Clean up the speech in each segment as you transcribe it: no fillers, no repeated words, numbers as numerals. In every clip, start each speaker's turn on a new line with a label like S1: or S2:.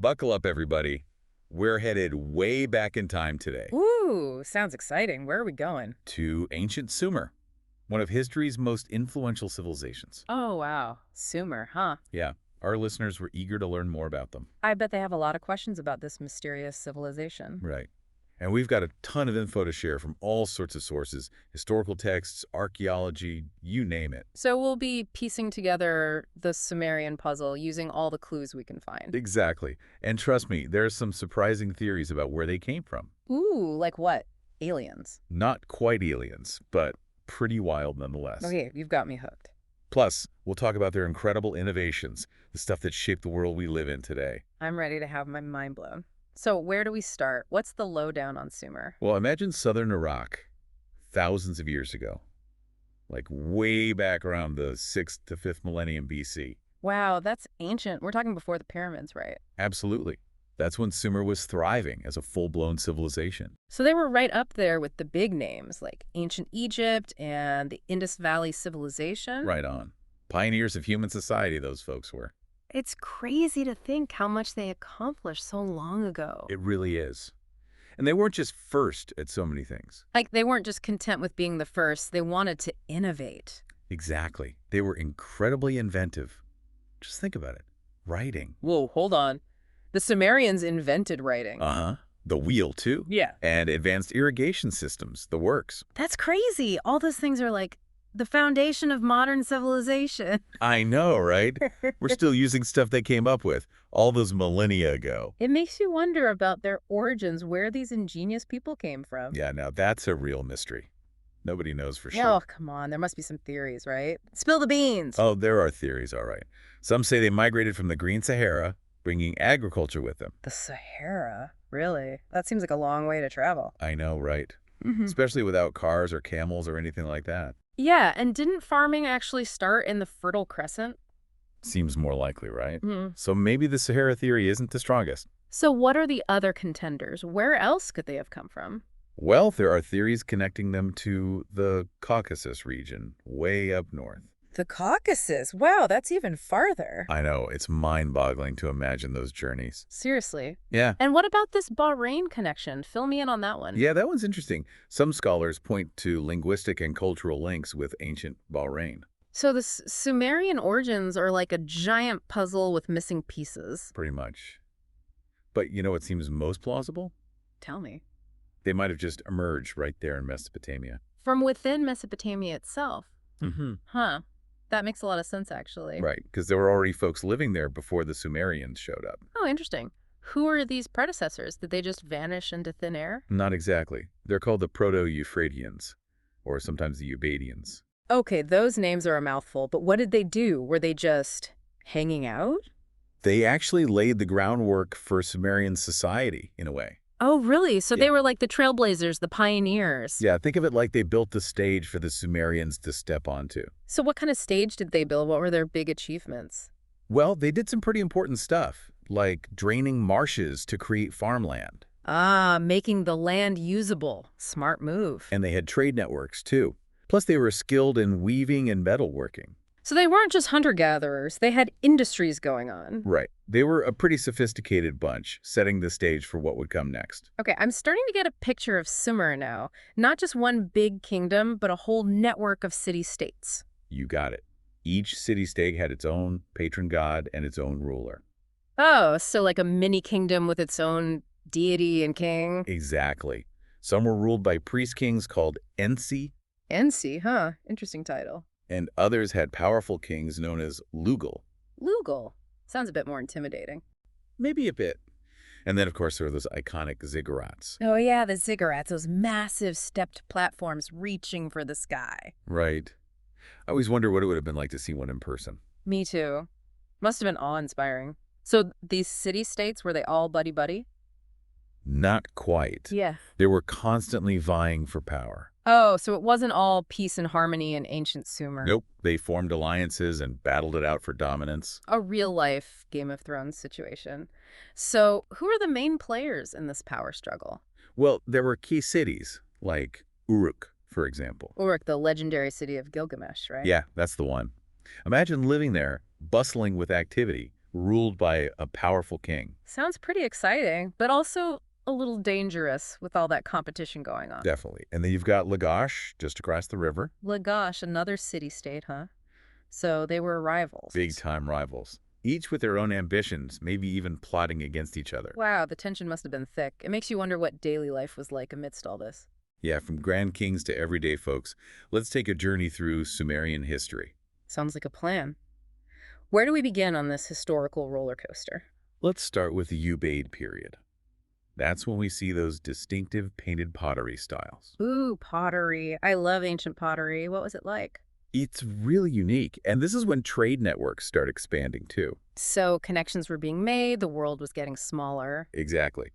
S1: Buckle up, everybody. We're headed way back in time today
S2: Ooh, sounds exciting. Where are we going?
S1: to ancient Sumer, one of history's most influential civilizations.
S2: Oh, wow. Sumer, huh?
S1: Yeah, our listeners were eager to learn more about them.
S2: I bet they have a lot of questions about this mysterious civilization.
S1: Right. And we've got a ton of info to share from all sorts of sources, historical texts, archaeology, you name it.
S2: So we'll be piecing together the Sumerian puzzle using all the clues we can find.
S1: Exactly. And trust me, there are some surprising theories about where they came from.
S2: Ooh, like what? Aliens.
S1: Not quite aliens, but pretty wild nonetheless.
S2: Okay, you've got me hooked.
S1: Plus, we'll talk about their incredible innovations, the stuff that shaped the world we live in today.
S2: I'm ready to have my mind blown. So where do we start? What's the lowdown on Sumer?
S1: Well, imagine southern Iraq thousands of years ago, like way back around the 6th to 5th millennium BC.
S2: Wow, that's ancient. We're talking before the pyramids, right?
S1: Absolutely. That's when Sumer was thriving as a full-blown civilization.
S2: So they were right up there with the big names like ancient Egypt and the Indus Valley Civilization.
S1: Right on. Pioneers of human society, those folks were.
S2: It's crazy to think how much they accomplished so long ago.
S1: It really is. And they weren't just first at so many things.
S2: Like they weren't just content with being the first, they wanted to innovate.
S1: Exactly. They were incredibly inventive. Just think about it. Writing.
S2: Whoa, hold on. The Sumerians invented writing.
S1: Uh-huh. The wheel, too.
S2: Yeah.
S1: And advanced irrigation systems, the works.
S2: That's crazy. All those things are like the foundation of modern civilization.
S1: I know, right? We're still using stuff they came up with all those millennia ago.
S2: It makes you wonder about their origins, where these ingenious people came from.
S1: Yeah, now that's a real mystery. Nobody knows for
S2: Oh,
S1: sure.
S2: come on. There must be some theories, right? Spill the beans.
S1: Oh, there are theories, all right. Some say they migrated from the Green Sahara, bringing agriculture with them.
S2: The Sahara? Really? That seems like a long way to travel.
S1: I know, right?
S2: Mm-hmm.
S1: Especially without cars or camels or anything like that.
S2: Yeah, and didn't farming actually start in the Fertile Crescent?
S1: Seems more likely, right?
S2: Mm-hmm.
S1: So maybe the Sahara theory isn't the strongest.
S2: So what are the other contenders? Where else could they have come from?
S1: Well, there are theories connecting them to the Caucasus region, way up north.
S2: The Caucasus. Wow, that's even farther.
S1: I know, it's mind-boggling to imagine those journeys.
S2: Seriously.
S1: Yeah.
S2: And what about this Bahrain connection? Fill me in on that one.
S1: Yeah, that one's interesting. Some scholars point to linguistic and cultural links with ancient Bahrain.
S2: So the Sumerian origins are like a giant puzzle with missing pieces.
S1: Pretty much. But you know what seems most plausible?
S2: Tell me.
S1: They might have just emerged right there in Mesopotamia.
S2: From within Mesopotamia itself.
S1: Mm-hmm.
S2: Huh. That makes a lot of sense, actually.
S1: Right, because there were already folks living there before the Sumerians showed up.
S2: Oh, interesting. Who are these predecessors? Did they just vanish into thin air?
S1: Not exactly. They're called the Proto-Euphrateans, or sometimes the Ubadians.
S2: Okay, those names are a mouthful, but what did they do? Were they just hanging out?
S1: They actually laid the groundwork for Sumerian society, in a way.
S2: Oh, really? So
S1: Yeah.
S2: they were like the trailblazers, the pioneers.
S1: Yeah, think of it like they built the stage for the Sumerians to step onto.
S2: So what kind of stage did they build? What were their big achievements?
S1: Well, they did some pretty important stuff, like draining marshes to create farmland.
S2: Ah, making the land usable. Smart move.
S1: And they had trade networks, too. Plus, they were skilled in weaving and metalworking.
S2: So they weren't just hunter-gatherers. They had industries going on.
S1: Right. They were a pretty sophisticated bunch, setting the stage for what would come next.
S2: Okay, I'm starting to get a picture of Sumer now. Not just one big kingdom, but a whole network of city-states.
S1: You got it. Each city-state had its own patron god and its own ruler.
S2: Oh, so like a mini-kingdom with its own deity and king?
S1: Exactly. Some were ruled by priest-kings called Ensi,
S2: Ensi, huh? Interesting title.
S1: and others had powerful kings known as Lugal.
S2: Lugal. Sounds a bit more intimidating.
S1: Maybe a bit. And then, of course, there were those iconic ziggurats.
S2: Oh yeah, the ziggurats, those massive stepped platforms reaching for the sky.
S1: Right. I always wonder what it would have been like to see one in person.
S2: Me too. Must have been awe-inspiring. So these city-states, were they all buddy-buddy?
S1: Not quite.
S2: Yeah.
S1: They were constantly vying for power.
S2: Oh, so it wasn't all peace and harmony in ancient Sumer.
S1: Nope. They formed alliances and battled it out for dominance.
S2: A real-life Game of Thrones situation. So who are the main players in this power struggle?
S1: Well, there were key cities, like Uruk, for example.
S2: Uruk, the legendary city of Gilgamesh, right?
S1: Yeah, that's the one. Imagine living there, bustling with activity, ruled by a powerful king.
S2: Sounds pretty exciting, but also a little dangerous with all that competition going on.
S1: Definitely. And then you've got Lagash just across the river.
S2: Lagash, another city-state, huh? So they were rivals.
S1: Big-time rivals. Each with their own ambitions, maybe even plotting against each other.
S2: Wow, the tension must have been thick. It makes you wonder what daily life was like amidst all this.
S1: Yeah, from grand kings to everyday folks, let's take a journey through Sumerian history.
S2: Sounds like a plan. Where do we begin on this historical roller coaster?
S1: Let's start with the Ubaid period. That's when we see those distinctive painted pottery styles.
S2: Ooh, pottery. I love ancient pottery. What was it like?
S1: It's really unique, and this is when trade networks start expanding too.
S2: So connections were being made, the world was getting smaller.
S1: Exactly.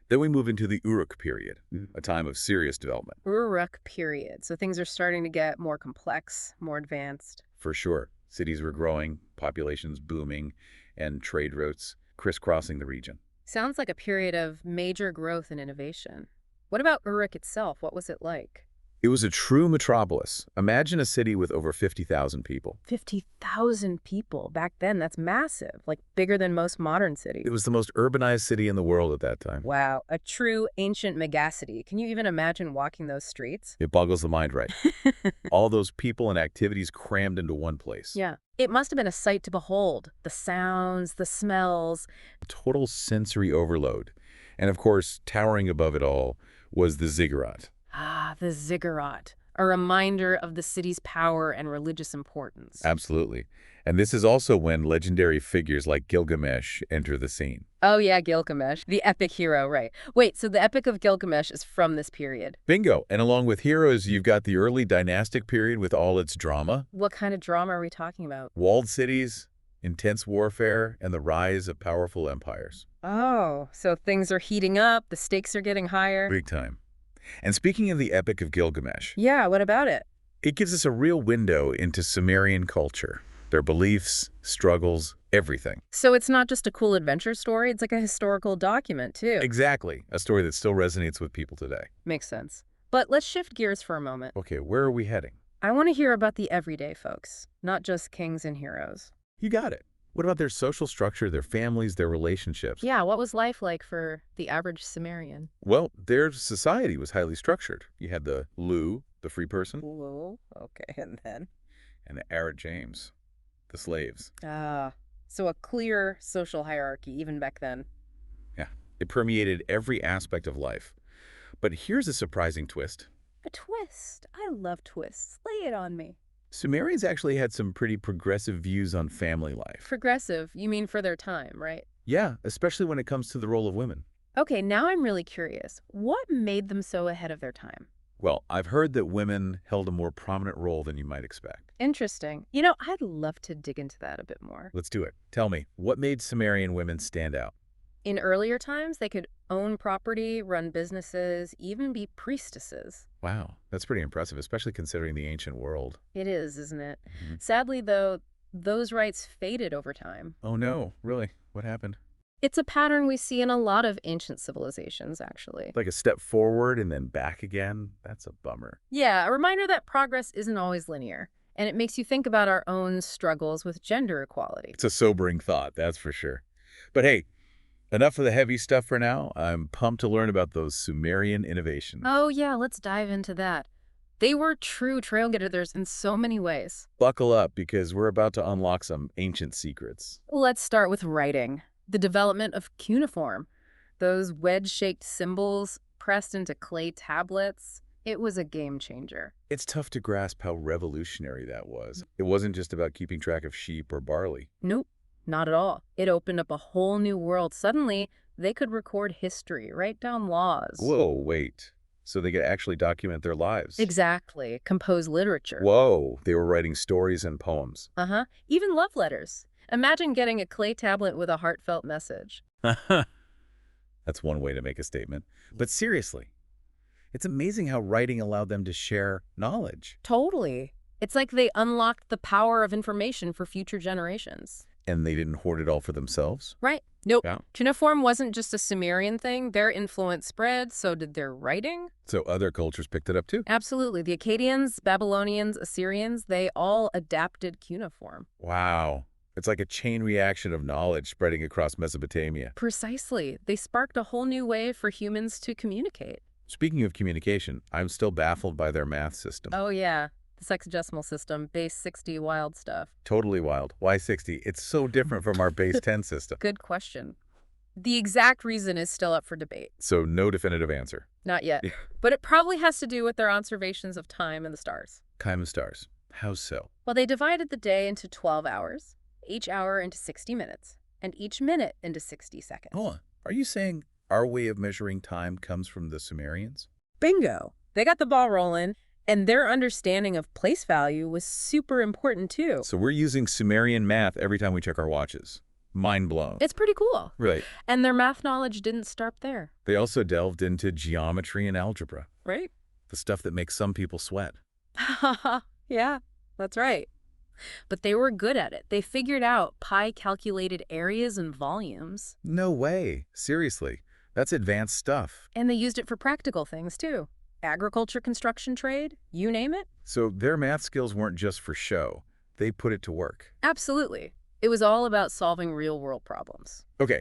S1: Then we move into the Uruk period, a time of serious development.
S2: Uruk period. So things are starting to get more complex, more advanced.
S1: For sure, cities were growing, populations booming, and trade routes crisscrossing the region.
S2: Sounds like a period of major growth and innovation. What about Uruk itself? What was it like?
S1: It was a true metropolis. Imagine a city with over 50,000 people.
S2: 50,000 people. Back then, that's massive, like bigger than most modern cities.
S1: It was the most urbanized city in the world at that time.
S2: Wow, a true ancient megacity. Can you even imagine walking those streets?
S1: It boggles the mind, right? All those people and activities crammed into one place.
S2: Yeah. It must have been a sight to behold. The sounds, the smells.
S1: Total sensory overload. And of course, towering above it all was the ziggurat.
S2: Ah, the ziggurat. A reminder of the city's power and religious importance.
S1: Absolutely. And this is also when legendary figures like Gilgamesh enter the scene.
S2: Oh yeah, Gilgamesh, the epic hero, right. Wait, so the Epic of Gilgamesh is from this period.
S1: Bingo! And along with heroes, you've got the early dynastic period with all its drama.
S2: What kind of drama are we talking about?
S1: Walled cities, intense warfare, and the rise of powerful empires.
S2: Oh, so things are heating up, the stakes are getting higher.
S1: Big time. And speaking of the Epic of Gilgamesh,
S2: Yeah, what about it?
S1: it gives us a real window into Sumerian culture, their beliefs, struggles, everything.
S2: So it's not just a cool adventure story, it's like a historical document, too.
S1: Exactly. A story that still resonates with people today.
S2: Makes sense. But let's shift gears for a moment.
S1: Okay, where are we heading?
S2: I want to hear about the everyday folks, not just kings and heroes.
S1: You got it. What about their social structure, their families, their relationships?
S2: Yeah, what was life like for the average Sumerian?
S1: Well, their society was highly structured. You had the Lu, the free person,
S2: Whoa, okay, and then?
S1: and the Arid James, the slaves.
S2: Ah, so a clear social hierarchy even back then.
S1: Yeah, it permeated every aspect of life. But here's a surprising twist.
S2: A twist. I love twists. Lay it on me.
S1: Sumerians actually had some pretty progressive views on family life.
S2: Progressive, you mean for their time, right?
S1: Yeah, especially when it comes to the role of women.
S2: Okay, now I'm really curious. What made them so ahead of their time?
S1: Well, I've heard that women held a more prominent role than you might expect.
S2: Interesting. You know, I'd love to dig into that a bit more.
S1: Let's do it. Tell me, what made Sumerian women stand out?
S2: In earlier times, they could own property, run businesses, even be priestesses.
S1: Wow, that's pretty impressive, especially considering the ancient world.
S2: It is, isn't it?
S1: Mhm.
S2: Sadly, though, those rights faded over time.
S1: Oh no, really? What happened?
S2: It's a pattern we see in a lot of ancient civilizations, actually.
S1: Like a step forward and then back again? That's a bummer.
S2: Yeah, a reminder that progress isn't always linear, and it makes you think about our own struggles with gender equality.
S1: It's a sobering thought, that's for sure. But hey, enough of the heavy stuff for now. I'm pumped to learn about those Sumerian innovations.
S2: Oh yeah, let's dive into that. They were true trailgetters in so many ways.
S1: Buckle up because we're about to unlock some ancient secrets.
S2: Let's start with writing. The development of cuneiform. Those wedge-shaped symbols pressed into clay tablets. It was a game changer.
S1: It's tough to grasp how revolutionary that was. It wasn't just about keeping track of sheep or barley.
S2: Nope, not at all. It opened up a whole new world. Suddenly, they could record history, write down laws.
S1: Whoa, wait. So they could actually document their lives.
S2: Exactly. Compose literature.
S1: Whoa, they were writing stories and poems.
S2: Uh-huh. Even love letters. Imagine getting a clay tablet with a heartfelt message.
S1: That's one way to make a statement. But seriously, it's amazing how writing allowed them to share knowledge.
S2: Totally. It's like they unlocked the power of information for future generations.
S1: And they didn't hoard it all for themselves?
S2: Right. Nope.
S1: Yeah.
S2: Cuneiform wasn't just a Sumerian thing. Their influence spread, so did their writing.
S1: So other cultures picked it up too?
S2: Absolutely. The Akkadians, Babylonians, Assyrians, they all adapted cuneiform.
S1: Wow. It's like a chain reaction of knowledge spreading across Mesopotamia.
S2: Precisely. They sparked a whole new way for humans to communicate.
S1: Speaking of communication, I'm still baffled by their math system.
S2: Oh, yeah. The sexagesimal system, base 60, wild stuff.
S1: Totally wild. Why 60? It's so different from our base 10 system.
S2: Good question. The exact reason is still up for debate.
S1: So no definitive answer.
S2: Not yet.
S1: Yeah.
S2: But it probably has to do with their observations of time and the stars.
S1: Time and stars. How so?
S2: Well, they divided the day into 12 hours, each hour into 60 minutes, and each minute into 60 seconds.
S1: Hold on. Are you saying our way of measuring time comes from the Sumerians?
S2: Bingo! They got the ball rolling, and their understanding of place value was super important too.
S1: So we're using Sumerian math every time we check our watches. Mind blown.
S2: It's pretty cool.
S1: Right.
S2: And their math knowledge didn't stop there.
S1: They also delved into geometry and algebra,
S2: Right?
S1: the stuff that makes some people sweat.
S2: Yeah, that's right. But they were good at it. They figured out pi-calculated areas and volumes.
S1: No way. Seriously. That's advanced stuff.
S2: And they used it for practical things, too. Agriculture, construction, trade, you name it.
S1: So their math skills weren't just for show. They put it to work.
S2: Absolutely. It was all about solving real-world problems.
S1: Okay,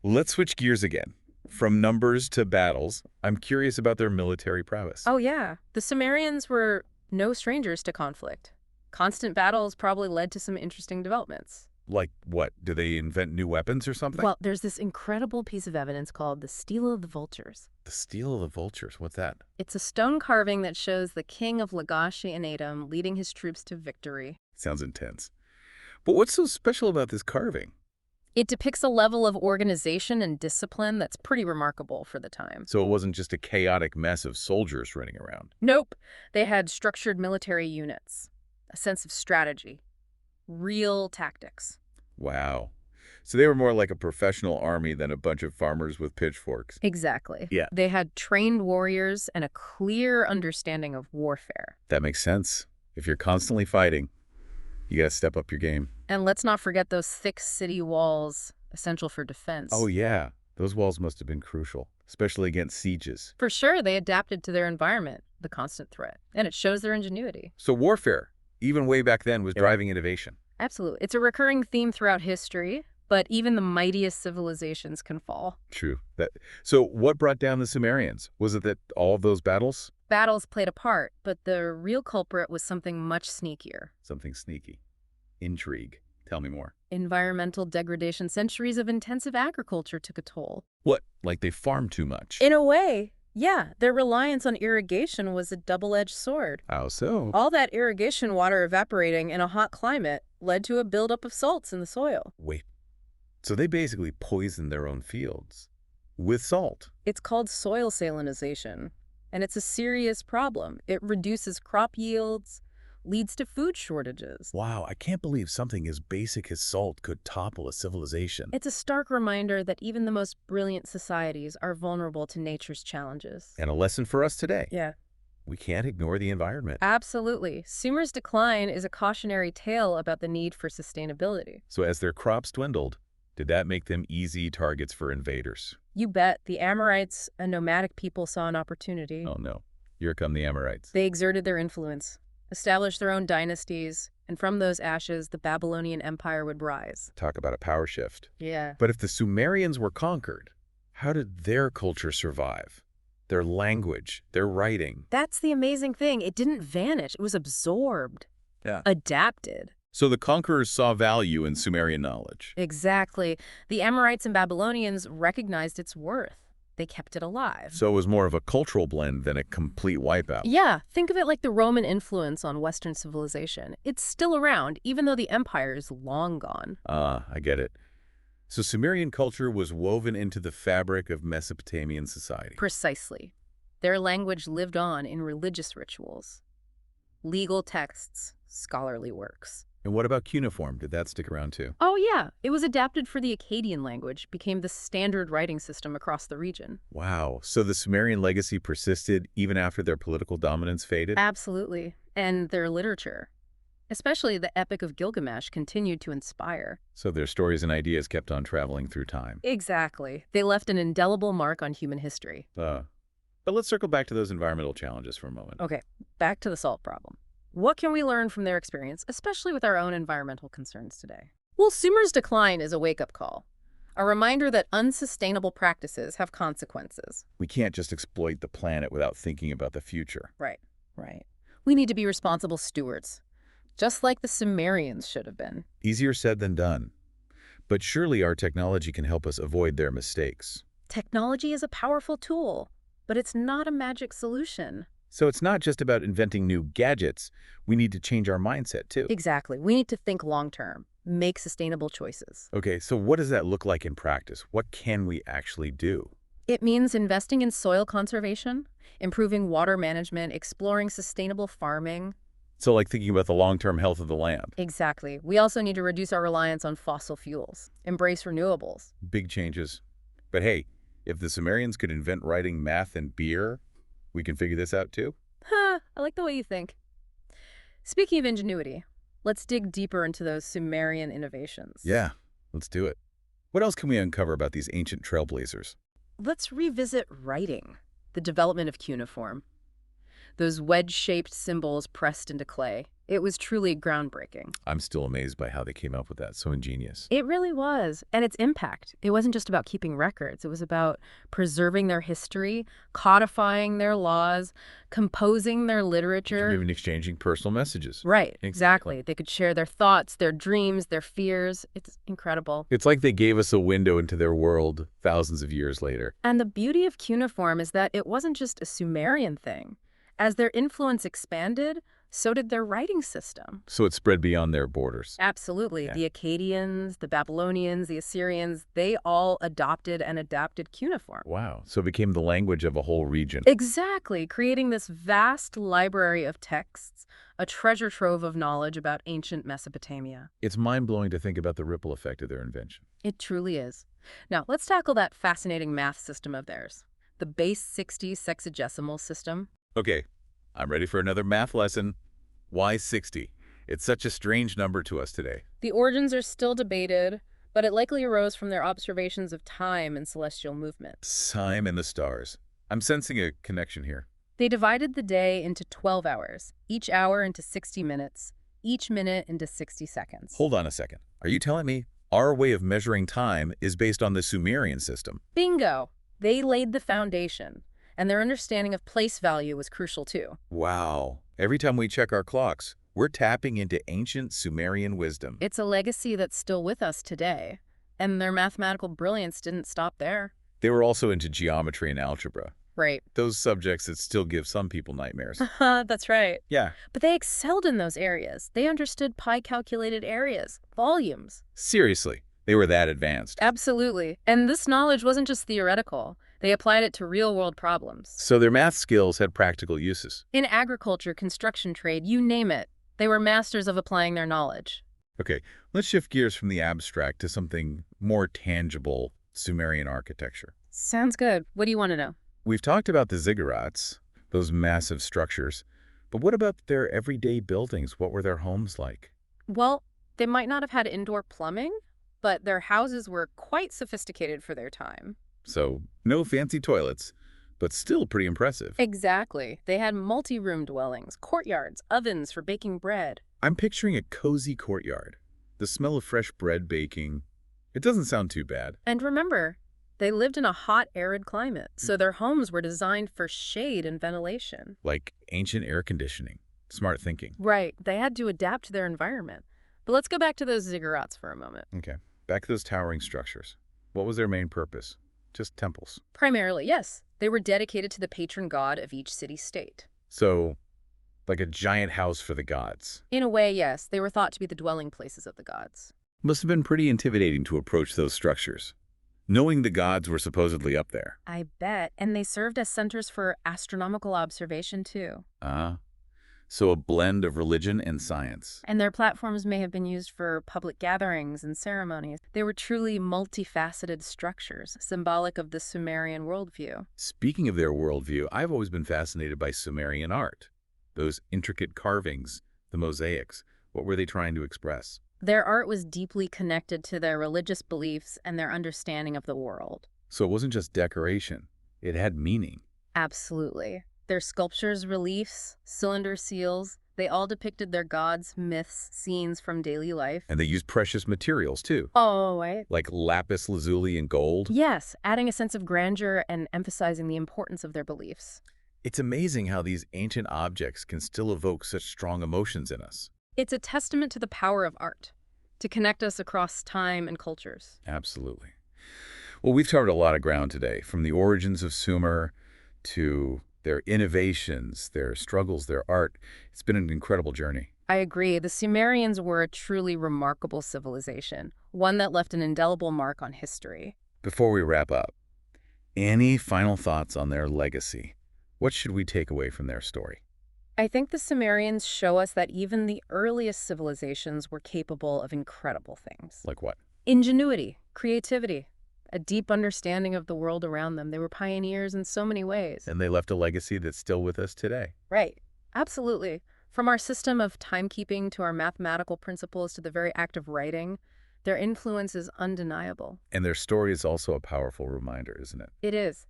S1: let's switch gears again. From numbers to battles, I'm curious about their military prowess.
S2: Oh, yeah. The Sumerians were no strangers to conflict. Constant battles probably led to some interesting developments.
S1: Like what? Do they invent new weapons or something?
S2: Well, there's this incredible piece of evidence called the Stele of the Vultures.
S1: The Stele of the Vultures, what's that?
S2: It's a stone carving that shows the king of Lagash and Edom leading his troops to victory.
S1: Sounds intense. But what's so special about this carving?
S2: It depicts a level of organization and discipline that's pretty remarkable for the time.
S1: So it wasn't just a chaotic mess of soldiers running around.
S2: Nope. They had structured military units, a sense of strategy, real tactics.
S1: Wow. So they were more like a professional army than a bunch of farmers with pitchforks.
S2: Exactly.
S1: Yeah.
S2: They had trained warriors and a clear understanding of warfare.
S1: That makes sense. If you're constantly fighting, you gotta step up your game.
S2: And let's not forget those thick city walls, essential for defense.
S1: Oh yeah, those walls must have been crucial, especially against sieges.
S2: For sure, they adapted to their environment, the constant threat, and it shows their ingenuity.
S1: So warfare, even way back then, was driving innovation.
S2: Absolutely. It's a recurring theme throughout history, but even the mightiest civilizations can fall.
S1: True. So what brought down the Sumerians? Was it that all of those battles?
S2: Battles played a part, but the real culprit was something much sneakier.
S1: Something sneaky. Intrigue. Tell me more.
S2: Environmental degradation. Centuries of intensive agriculture took a toll.
S1: What? Like they farmed too much?
S2: In a way, yeah, their reliance on irrigation was a double-edged sword.
S1: How so?
S2: All that irrigation water evaporating in a hot climate led to a buildup of salts in the soil.
S1: Wait. So they basically poisoned their own fields with salt.
S2: It's called soil salinization, and it's a serious problem. It reduces crop yields, leads to food shortages.
S1: Wow, I can't believe something as basic as salt could topple a civilization.
S2: It's a stark reminder that even the most brilliant societies are vulnerable to nature's challenges.
S1: And a lesson for us today.
S2: Yeah.
S1: We can't ignore the environment.
S2: Absolutely. Sumer's decline is a cautionary tale about the need for sustainability.
S1: So as their crops dwindled, did that make them easy targets for invaders?
S2: You bet. The Amorites, a nomadic people, saw an opportunity.
S1: Oh no, here come the Amorites.
S2: They exerted their influence, established their own dynasties, and from those ashes, the Babylonian Empire would rise.
S1: Talk about a power shift.
S2: Yeah.
S1: But if the Sumerians were conquered, how did their culture survive? Their language, their writing.
S2: That's the amazing thing. It didn't vanish. It was absorbed.
S1: Yeah.
S2: Adapted.
S1: So the conquerors saw value in Sumerian knowledge.
S2: Exactly. The Amorites and Babylonians recognized its worth. They kept it alive.
S1: So it was more of a cultural blend than a complete wipeout.
S2: Yeah, think of it like the Roman influence on Western civilization. It's still around, even though the empire is long gone.
S1: Ah, I get it. So Sumerian culture was woven into the fabric of Mesopotamian society.
S2: Precisely. Their language lived on in religious rituals, legal texts, scholarly works.
S1: And what about cuneiform? Did that stick around too?
S2: Oh yeah, it was adapted for the Akkadian language, became the standard writing system across the region.
S1: Wow. So the Sumerian legacy persisted even after their political dominance faded?
S2: Absolutely. And their literature, especially the Epic of Gilgamesh, continued to inspire.
S1: So their stories and ideas kept on traveling through time.
S2: Exactly. They left an indelible mark on human history.
S1: But let's circle back to those environmental challenges for a moment.
S2: Okay, back to the salt problem. What can we learn from their experience, especially with our own environmental concerns today? Well, Sumer's decline is a wake-up call, a reminder that unsustainable practices have consequences.
S1: We can't just exploit the planet without thinking about the future.
S2: Right, right. We need to be responsible stewards, just like the Sumerians should have been.
S1: Easier said than done. But surely our technology can help us avoid their mistakes.
S2: Technology is a powerful tool, but it's not a magic solution.
S1: So it's not just about inventing new gadgets. We need to change our mindset, too.
S2: Exactly. We need to think long-term, make sustainable choices.
S1: Okay, so what does that look like in practice? What can we actually do?
S2: It means investing in soil conservation, improving water management, exploring sustainable farming.
S1: So like thinking about the long-term health of the land.
S2: Exactly. We also need to reduce our reliance on fossil fuels, embrace renewables.
S1: Big changes. But hey, if the Sumerians could invent writing, math, and beer, we can figure this out too?
S2: Ha! I like the way you think. Speaking of ingenuity, let's dig deeper into those Sumerian innovations.
S1: Yeah, let's do it. What else can we uncover about these ancient trailblazers?
S2: Let's revisit writing, the development of cuneiform. Those wedge-shaped symbols pressed into clay. It was truly groundbreaking.
S1: I'm still amazed by how they came up with that. So ingenious.
S2: It really was. And its impact. It wasn't just about keeping records. It was about preserving their history, codifying their laws, composing their literature.
S1: Even exchanging personal messages.
S2: Right, exactly. They could share their thoughts, their dreams, their fears. It's incredible.
S1: It's like they gave us a window into their world thousands of years later.
S2: And the beauty of cuneiform is that it wasn't just a Sumerian thing. As their influence expanded, so did their writing system.
S1: So it spread beyond their borders.
S2: Absolutely.
S1: Yeah.
S2: The Akkadians, the Babylonians, the Assyrians, they all adopted and adapted cuneiform.
S1: Wow. So it became the language of a whole region.
S2: Exactly, creating this vast library of texts, a treasure trove of knowledge about ancient Mesopotamia.
S1: It's mind-blowing to think about the ripple effect of their invention.
S2: It truly is. Now, let's tackle that fascinating math system of theirs, the base 60 sexagesimal system.
S1: Okay, I'm ready for another math lesson. Why 60? It's such a strange number to us today.
S2: The origins are still debated, but it likely arose from their observations of time and celestial movement.
S1: Time and the stars. I'm sensing a connection here.
S2: They divided the day into 12 hours, each hour into 60 minutes, each minute into 60 seconds.
S1: Hold on a second. Are you telling me our way of measuring time is based on the Sumerian system?
S2: Bingo! They laid the foundation, and their understanding of place value was crucial too.
S1: Wow. Every time we check our clocks, we're tapping into ancient Sumerian wisdom.
S2: It's a legacy that's still with us today, and their mathematical brilliance didn't stop there.
S1: They were also into geometry and algebra.
S2: Right.
S1: Those subjects that still give some people nightmares.
S2: That's right.
S1: Yeah.
S2: But they excelled in those areas. They understood pi-calculated areas, volumes.
S1: Seriously, they were that advanced.
S2: Absolutely. And this knowledge wasn't just theoretical. They applied it to real-world problems.
S1: So their math skills had practical uses.
S2: In agriculture, construction, trade, you name it, they were masters of applying their knowledge.
S1: Okay, let's shift gears from the abstract to something more tangible, Sumerian architecture.
S2: Sounds good. What do you want to know?
S1: We've talked about the ziggurats, those massive structures, but what about their everyday buildings? What were their homes like?
S2: Well, they might not have had indoor plumbing, but their houses were quite sophisticated for their time.
S1: So, no fancy toilets, but still pretty impressive.
S2: Exactly. They had multi-room dwellings, courtyards, ovens for baking bread.
S1: I'm picturing a cozy courtyard. The smell of fresh bread baking. It doesn't sound too bad.
S2: And remember, they lived in a hot, arid climate, so their homes were designed for shade and ventilation.
S1: Like ancient air conditioning. Smart thinking.
S2: Right. They had to adapt to their environment. But let's go back to those ziggurats for a moment.
S1: Okay, back to those towering structures. What was their main purpose? Just temples.
S2: Primarily, yes. They were dedicated to the patron god of each city-state.
S1: So, like a giant house for the gods.
S2: In a way, yes. They were thought to be the dwelling places of the gods.
S1: Must have been pretty intimidating to approach those structures, knowing the gods were supposedly up there.
S2: I bet. And they served as centers for astronomical observation, too.
S1: So a blend of religion and science.
S2: And their platforms may have been used for public gatherings and ceremonies. They were truly multifaceted structures, symbolic of the Sumerian worldview.
S1: Speaking of their worldview, I've always been fascinated by Sumerian art. Those intricate carvings, the mosaics. What were they trying to express?
S2: Their art was deeply connected to their religious beliefs and their understanding of the world.
S1: So it wasn't just decoration. It had meaning.
S2: Absolutely. Their sculptures, reliefs, cylinder seals, They all depicted their gods, myths, scenes from daily life.
S1: And they used precious materials, too,
S2: Oh, right.
S1: like lapis lazuli and gold.
S2: Yes, adding a sense of grandeur and emphasizing the importance of their beliefs.
S1: It's amazing how these ancient objects can still evoke such strong emotions in us.
S2: It's a testament to the power of art, to connect us across time and cultures.
S1: Absolutely. Well, we've covered a lot of ground today, from the origins of Sumer to their innovations, their struggles, their art. It's been an incredible journey.
S2: I agree. The Sumerians were a truly remarkable civilization, one that left an indelible mark on history.
S1: Before we wrap up, any final thoughts on their legacy? What should we take away from their story?
S2: I think the Sumerians show us that even the earliest civilizations were capable of incredible things.
S1: Like what?
S2: Ingenuity, creativity, a deep understanding of the world around them. They were pioneers in so many ways.
S1: And they left a legacy that's still with us today.
S2: Right. Absolutely. From our system of timekeeping to our mathematical principles to the very act of writing, their influence is undeniable.
S1: And their story is also a powerful reminder, isn't it?
S2: It is.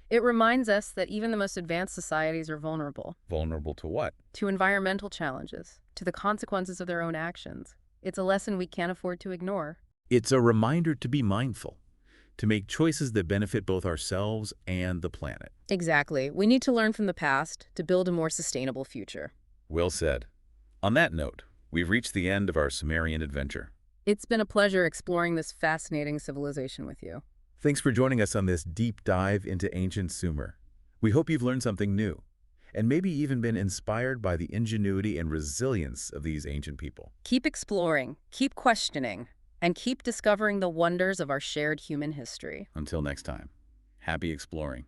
S2: It reminds us that even the most advanced societies are vulnerable
S1: Vulnerable to what?
S2: to environmental challenges, to the consequences of their own actions. It's a lesson we can't afford to ignore.
S1: It's a reminder to be mindful, to make choices that benefit both ourselves and the planet.
S2: Exactly. We need to learn from the past to build a more sustainable future.
S1: Well said. On that note, we've reached the end of our Sumerian adventure.
S2: It's been a pleasure exploring this fascinating civilization with you.
S1: Thanks for joining us on this deep dive into ancient Sumer. We hope you've learned something new, and maybe even been inspired by the ingenuity and resilience of these ancient people.
S2: Keep exploring, keep questioning, and keep discovering the wonders of our shared human history.
S1: Until next time, happy exploring.